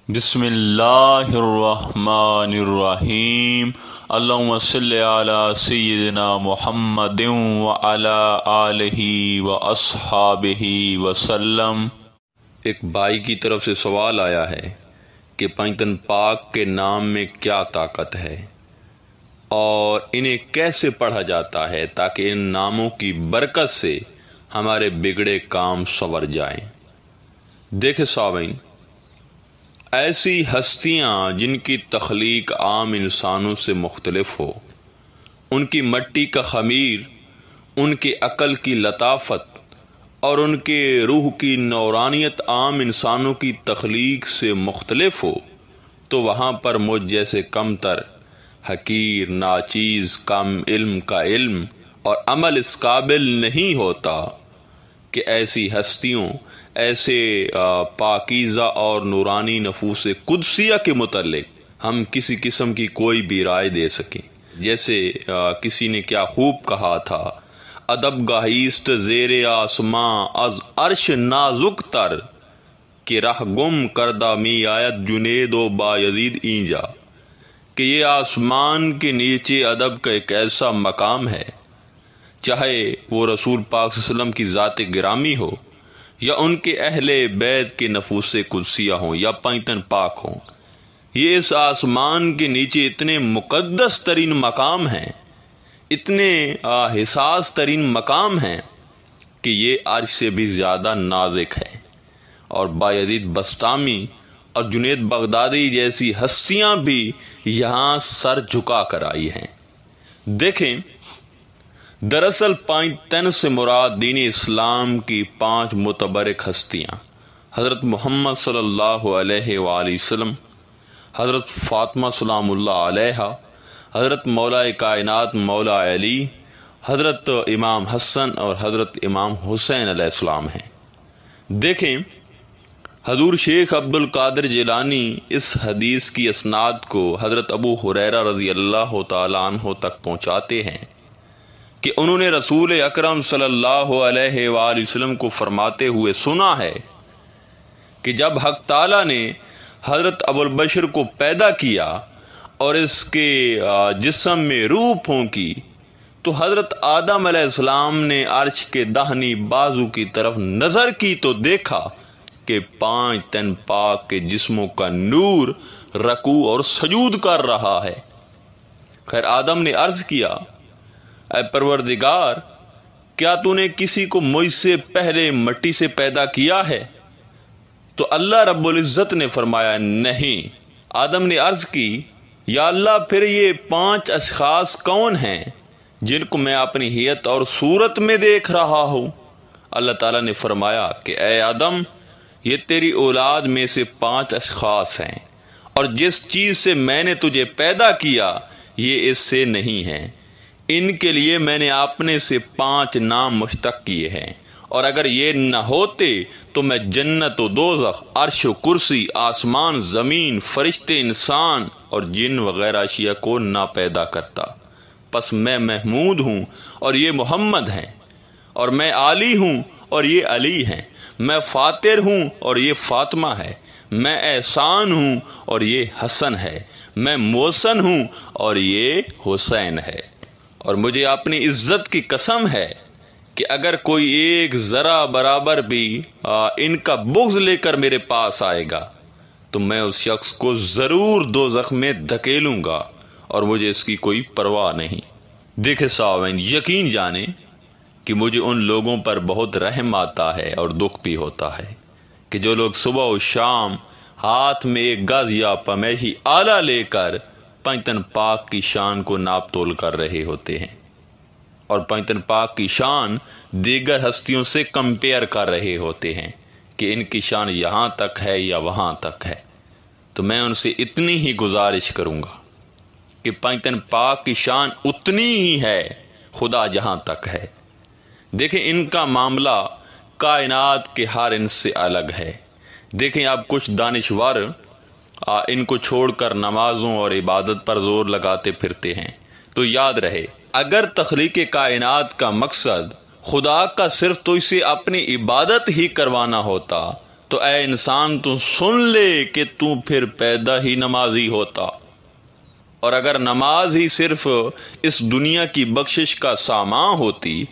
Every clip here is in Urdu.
بسم اللہ الرحمن الرحیم۔ اللہم صلی علی سیدنا محمد وعلی آلہ واصحابہ وسلم۔ ایک بھائی کی طرف سے سوال آیا ہے کہ پنجتن پاک کے نام میں کیا طاقت ہے اور انہیں کیسے پڑھا جاتا ہے تاکہ ان ناموں کی برکت سے ہمارے بگڑے کام سنور جائیں۔ دیکھیں سامعین، ایسی ہستیاں جن کی تخلیق عام انسانوں سے مختلف ہو، ان کی مٹی کا خمیر، ان کی عقل کی لطافت اور ان کے روح کی نورانیت عام انسانوں کی تخلیق سے مختلف ہو، تو وہاں پر مجھ جیسے کم تر، حقیر، ناچیز، کم علم کا علم اور عمل اس قابل نہیں ہوتا کہ ایسی ہستیوں، ایسے پاکیزہ اور نورانی نفوس قدسیہ کے متعلق ہم کسی قسم کی کوئی بھی رائے دے سکیں۔ جیسے کسی نے کیا خوب کہا تھا، ادب گاہیست زیر آسماں از عرش نازک تر، کہ رہ گم کردہ می آیت جنید و بایزید اینجا، کہ یہ آسمان کے نیچے ادب کا ایک ایسا مقام ہے، چاہے وہ رسول پاک صلی اللہ علیہ وسلم کی ذات گرامی ہو یا ان کے اہل بیت کے نفوس قدسیہ ہوں یا پنجتن پاک ہوں، یہ اس آسمان کے نیچے اتنے مقدس ترین مقام ہیں، اتنے حساس ترین مقام ہیں کہ یہ عرش سے بھی زیادہ نازک ہے۔ اور بایزید بسطامی اور جنید بغدادی جیسی ہستیاں بھی یہاں سر جھکا کر آئی ہیں۔ دیکھیں، دراصل پنجتن سے مراد دین اسلام کی 5 متبرک ہستیاں حضرت محمد صلی اللہ علیہ وآلہ وسلم، حضرت فاطمہ سلام اللہ علیہا، حضرت مولا کائنات مولا علی، حضرت امام حسن اور حضرت امام حسین علیہ السلام ہیں۔ دیکھیں، حضور شیخ عبد القادر جیلانی اس حدیث کی اسناد کو حضرت ابو ہریرہ رضی اللہ تعالیٰ عنہ تک پہنچاتے ہیں کہ انہوں نے رسول اکرم صلی اللہ علیہ وآلہ وسلم کو فرماتے ہوئے سنا ہے کہ جب حق تعالیٰ نے حضرت ابو البشر کو پیدا کیا اور اس کے جسم میں روح پھونکی، تو حضرت آدم علیہ السلام نے عرش کے داہنی بازو کی طرف نظر کی تو دیکھا کہ 5 تن پاک کے جسموں کا نور رکوع اور سجود کر رہا ہے۔ خیر آدم نے عرض کیا، اے پروردگار، کیا تو نے کسی کو مجھ سے پہلے مٹی سے پیدا کیا ہے؟ تو اللہ رب العزت نے فرمایا نہیں۔ آدم نے عرض کی، یا اللہ، پھر یہ 5 اشخاص کون ہیں جن کو میں اپنی ہیئت اور صورت میں دیکھ رہا ہوں؟ اللہ تعالیٰ نے فرمایا کہ اے آدم، یہ تیری اولاد میں سے 5 اشخاص ہیں، اور جس چیز سے میں نے تجھے پیدا کیا یہ اس سے نہیں ہے، ان کے لیے میں نے اپنے سے 5 نام مشتق کیے ہیں، اور اگر یہ نہ ہوتے تو میں جنت و دوزخ، عرش و کرسی، آسمان، زمین، فرشتے، انسان اور جن وغیرہ اشیاء کو نہ پیدا کرتا۔ پس میں محمود ہوں اور یہ محمد ہیں، اور میں علی ہوں اور یہ علی ہیں، میں فاتر ہوں اور یہ فاطمہ ہے، میں احسان ہوں اور یہ حسن ہے، میں محسن ہوں اور یہ حسین ہے۔ اور مجھے اپنی عزت کی قسم ہے کہ اگر کوئی ایک ذرہ برابر بھی ان کا بغض لے کر میرے پاس آئے گا تو میں اس شخص کو ضرور دوزخ میں دھکیلوں گا، اور مجھے اس کی کوئی پرواہ نہیں۔ دیکھیں سامعین، یقین جانیں کہ مجھے ان لوگوں پر بہت رحم آتا ہے اور دکھ بھی ہوتا ہے کہ جو لوگ صبح و شام ہاتھ میں ایک گز یا پمیشی آلہ لے کر پنجتن پاک کی شان کو ناپ تول کر رہے ہوتے ہیں، اور پنجتن پاک کی شان دیگر ہستیوں سے کمپیئر کر رہے ہوتے ہیں کہ ان کی شان یہاں تک ہے یا وہاں تک ہے۔ تو میں ان سے اتنی ہی گزارش کروں گا کہ پنجتن پاک کی شان اتنی ہی ہے خدا جہاں تک ہے۔ دیکھیں، ان کا معاملہ کائنات کے ہر انس سے الگ ہے۔ دیکھیں، اب کچھ دانشور ان کو چھوڑ کر نمازوں اور عبادت پر زور لگاتے پھرتے ہیں، تو یاد رہے، اگر تخلیق کائنات کا مقصد خدا کا صرف تو اسے اپنی عبادت ہی کروانا ہوتا تو اے انسان تو سن لے کہ تو پھر پیدا ہی نمازی ہوتا، اور اگر نماز ہی صرف اس دنیا کی بخشش کا سامان ہوتی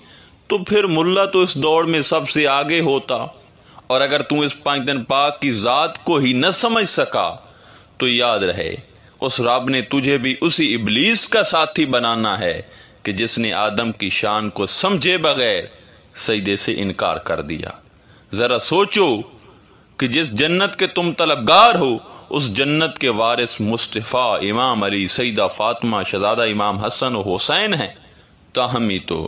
تو پھر ملا تو اس دوڑ میں سب سے آگے ہوتا، اور اگر تو اس پانچ دن پاک کی ذات کو ہی نہ سمجھ سکا تو یاد رہے اس رب نے تجھے بھی اسی ابلیس کا ساتھی بنانا ہے کہ جس نے آدم کی شان کو سمجھے بغیر سجدے سے انکار کر دیا۔ ذرا سوچو کہ جس جنت کے تم طلبگار ہو اس جنت کے وارث مصطفیٰ امام علی، سیدہ فاطمہ، شہزادہ امام حسن و حسین ہیں، تاہم ہی تو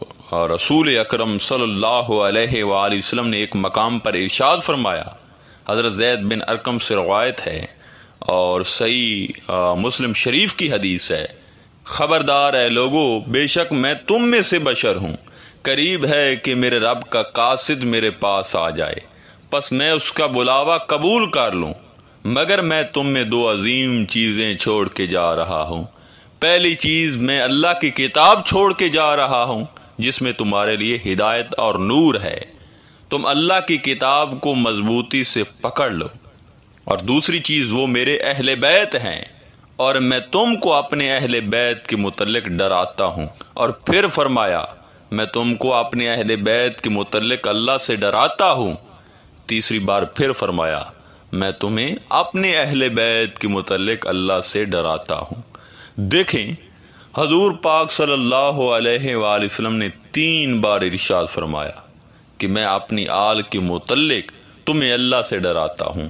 رسول اکرم صلی اللہ علیہ وآلہ وسلم نے ایک مقام پر ارشاد فرمایا، حضرت زید بن ارقم سے روایت ہے اور صحیح مسلم شریف کی حدیث ہے، خبردار ہے لوگو، بے شک میں تم میں سے بشر ہوں، قریب ہے کہ میرے رب کا قاصد میرے پاس آ جائے، پس میں اس کا بلاوا قبول کر لوں، مگر میں تم میں دو عظیم چیزیں چھوڑ کے جا رہا ہوں۔ پہلی چیز، میں اللہ کی کتاب چھوڑ کے جا رہا ہوں جس میں تمہارے لیے ہدایت اور نور ہے، تم اللہ کی کتاب کو مضبوطی سے پکڑ لو، اور دوسری چیز وہ میرے اہل بیت ہیں، اور میں تم کو اپنے اہل بیت کے متعلق ڈراتا ہوں۔ اور پھر فرمایا، میں تم کو اپنے اہل بیت کے متعلق اللہ سے ڈراتا ہوں۔ تیسری بار پھر فرمایا، میں تمہیں اپنے اہل بیت کے متعلق اللہ سے ڈراتا ہوں۔ دیکھیں، حضور پاک صلی اللہ علیہ وآلہ وسلم نے 3 بار ارشاد فرمایا کہ میں اپنی آل کے متعلق تمہیں اللہ سے ڈراتا ہوں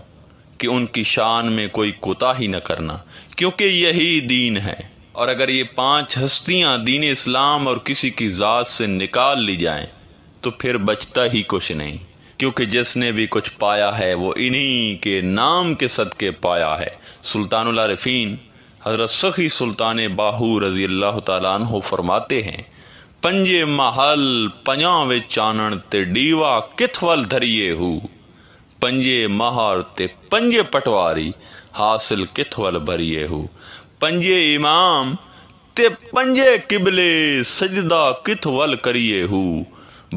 کہ ان کی شان میں کوئی کوتاہی نہ کرنا، کیونکہ یہی دین ہے، اور اگر یہ 5 ہستیاں دین اسلام اور کسی کی ذات سے نکال لی جائیں تو پھر بچتا ہی کچھ نہیں، کیونکہ جس نے بھی کچھ پایا ہے وہ انہی کے نام کے صدقے پایا ہے۔ سلطان العارفین حضرت سخی سلطان باہو رضی اللہ تعالیٰ عنہ فرماتے ہیں، پنجے محل پنجاں وچ چانن تے ڈیوا کت ول دھریے ہو، پنجے مہار تے پنجے پٹواری حاصل کت ول بھریے ہو، پنجے امام تے پنجے قبلے سجدہ کت ول کریے ہو،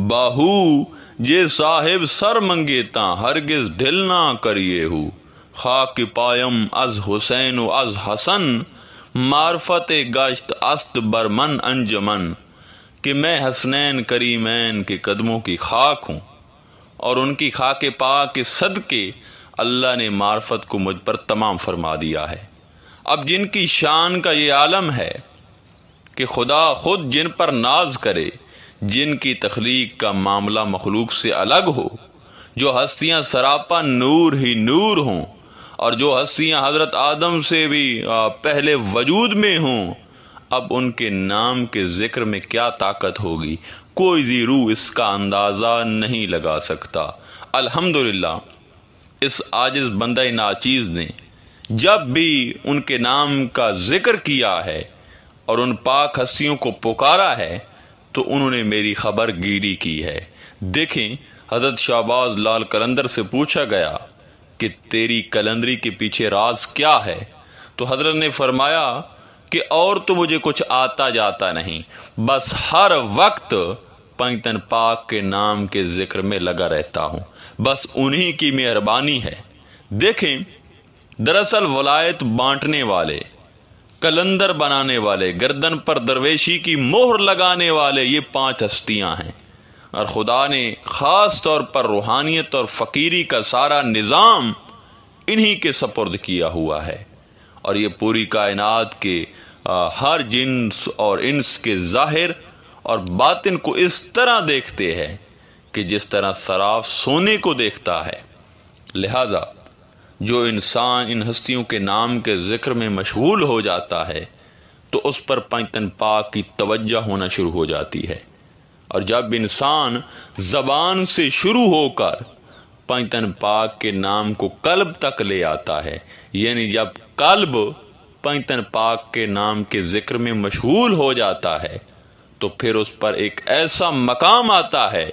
باہو جے صاحب سر منگے تاں ہرگز ڈھل نہ کریے ہو، خاک پایم از حسین و از حسن معرفت گشت است برمن انجمن، کہ میں حسنین کریمین کے قدموں کی خاک ہوں اور ان کی خاک پاک کے صدقے اللہ نے معرفت کو مجھ پر تمام فرما دیا ہے۔ اب جن کی شان کا یہ عالم ہے کہ خدا خود جن پر ناز کرے، جن کی تخلیق کا معاملہ مخلوق سے الگ ہو، جو ہستیاں سراپا نور ہی نور ہوں، اور جو ہستیاں حضرت آدم سے بھی پہلے وجود میں ہوں، اب ان کے نام کے ذکر میں کیا طاقت ہوگی، کوئی ذی روح اس کا اندازہ نہیں لگا سکتا۔ الحمدللہ اس عاجز بندہ ناچیز نے جب بھی ان کے نام کا ذکر کیا ہے اور ان پاک ہستیوں کو پکارا ہے تو انہوں نے میری خبر گیری کی ہے۔ دیکھیں، حضرت شہباز لال قلندر سے پوچھا گیا کہ تیری قلندری کے پیچھے راز کیا ہے، تو حضرت نے فرمایا کہ اور تو مجھے کچھ آتا جاتا نہیں، بس ہر وقت پنجتن پاک کے نام کے ذکر میں لگا رہتا ہوں، بس انہی کی مہربانی ہے۔ دیکھیں، دراصل ولایت بانٹنے والے، کلندر بنانے والے، گردن پر درویشی کی مہر لگانے والے، یہ 5 ہستیاں ہیں، اور خدا نے خاص طور پر روحانیت اور فقیری کا سارا نظام انہی کے سپرد کیا ہوا ہے، اور یہ پوری کائنات کے ہر جنس اور انس کے ظاہر اور باطن کو اس طرح دیکھتے ہیں کہ جس طرح صراف سونے کو دیکھتا ہے۔ لہذا جو انسان ان ہستیوں کے نام کے ذکر میں مشغول ہو جاتا ہے تو اس پر پنجتن پاک کی توجہ ہونا شروع ہو جاتی ہے، اور جب انسان زبان سے شروع ہو کر پنجتن پاک کے نام کو قلب تک لے آتا ہے، یعنی جب قلب پنجتن پاک کے نام کے ذکر میں مشغول ہو جاتا ہے تو پھر اس پر ایک ایسا مقام آتا ہے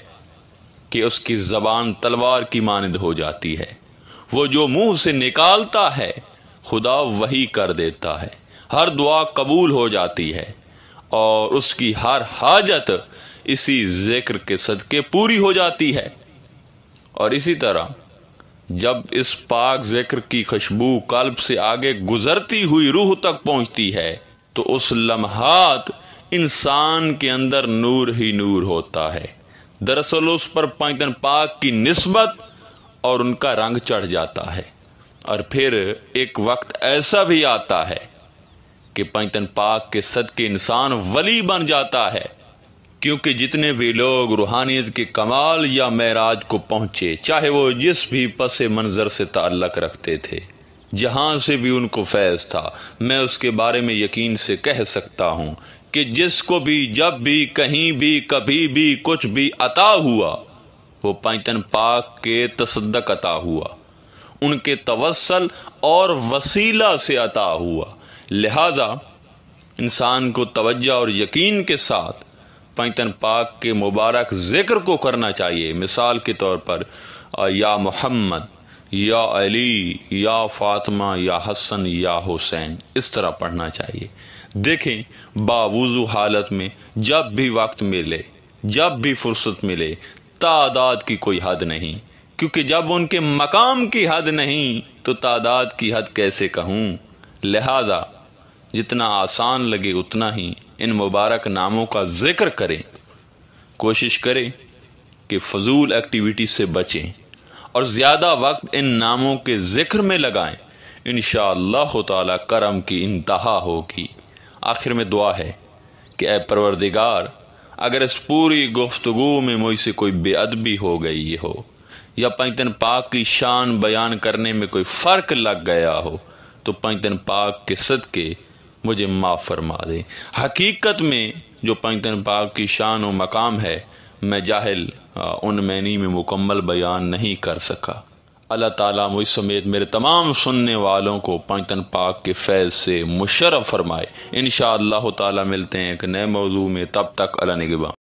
کہ اس کی زبان تلوار کی مانند ہو جاتی ہے، وہ جو منہ سے نکالتا ہے خدا وہی کر دیتا ہے، ہر دعا قبول ہو جاتی ہے، اور اس کی ہر حاجت اسی ذکر کے صدقے پوری ہو جاتی ہے۔ اور اسی طرح جب اس پاک ذکر کی خوشبو قلب سے آگے گزرتی ہوئی روح تک پہنچتی ہے تو اس لمحات انسان کے اندر نور ہی نور ہوتا ہے۔ دراصل اس پر پائتن پاک کی نسبت اور ان کا رنگ چڑھ جاتا ہے، اور پھر ایک وقت ایسا بھی آتا ہے کہ پائتن پاک کے صدقے انسان ولی بن جاتا ہے، کیونکہ جتنے بھی لوگ روحانیت کے کمال یا معراج کو پہنچے، چاہے وہ جس بھی پس منظر سے تعلق رکھتے تھے، جہاں سے بھی ان کو فیض تھا، میں اس کے بارے میں یقین سے کہہ سکتا ہوں کہ جس کو بھی جب بھی کہیں بھی کبھی بھی کچھ بھی عطا ہوا وہ پائتن پاک کے تصدق عطا ہوا، ان کے توسل اور وسیلہ سے عطا ہوا۔ لہذا انسان کو توجہ اور یقین کے ساتھ پائتن پاک کے مبارک ذکر کو کرنا چاہیے۔ مثال کے طور پر یا محمد، یا علی، یا فاطمہ، یا حسن، یا حسین، اس طرح پڑھنا چاہیے۔ دیکھیں باوضو حالت میں جب بھی وقت ملے، جب بھی فرصت ملے، تعداد کی کوئی حد نہیں، کیونکہ جب ان کے مقام کی حد نہیں تو تعداد کی حد کیسے کہوں۔ لہذا جتنا آسان لگے اتنا ہی ان مبارک ناموں کا ذکر کریں، کوشش کریں کہ فضول ایکٹیویٹی سے بچیں اور زیادہ وقت ان ناموں کے ذکر میں لگائیں۔ انشاءاللہ تعالی کرم کی انتہا ہوگی۔ آخر میں دعا ہے کہ اے پروردگار، اگر اس پوری گفتگو میں مجھ سے کوئی بے ادبی ہو گئی ہو یا پائتن پاک کی شان بیان کرنے میں کوئی فرق لگ گیا ہو تو پائتن پاک کے صدقے مجھے معاف فرما دے۔ حقیقت میں جو پائتن پاک کی شان و مقام ہے میں جاہل ان معنی میں مکمل بیان نہیں کر سکا۔ اللہ تعالیٰ مجھ سمیت میرے تمام سننے والوں کو پائتن پاک کے فیض سے مشرف فرمائے۔ انشاءاللہ تعالیٰ ملتے ہیں ایک نئے موضوع میں، تب تک اللہ نگہباں۔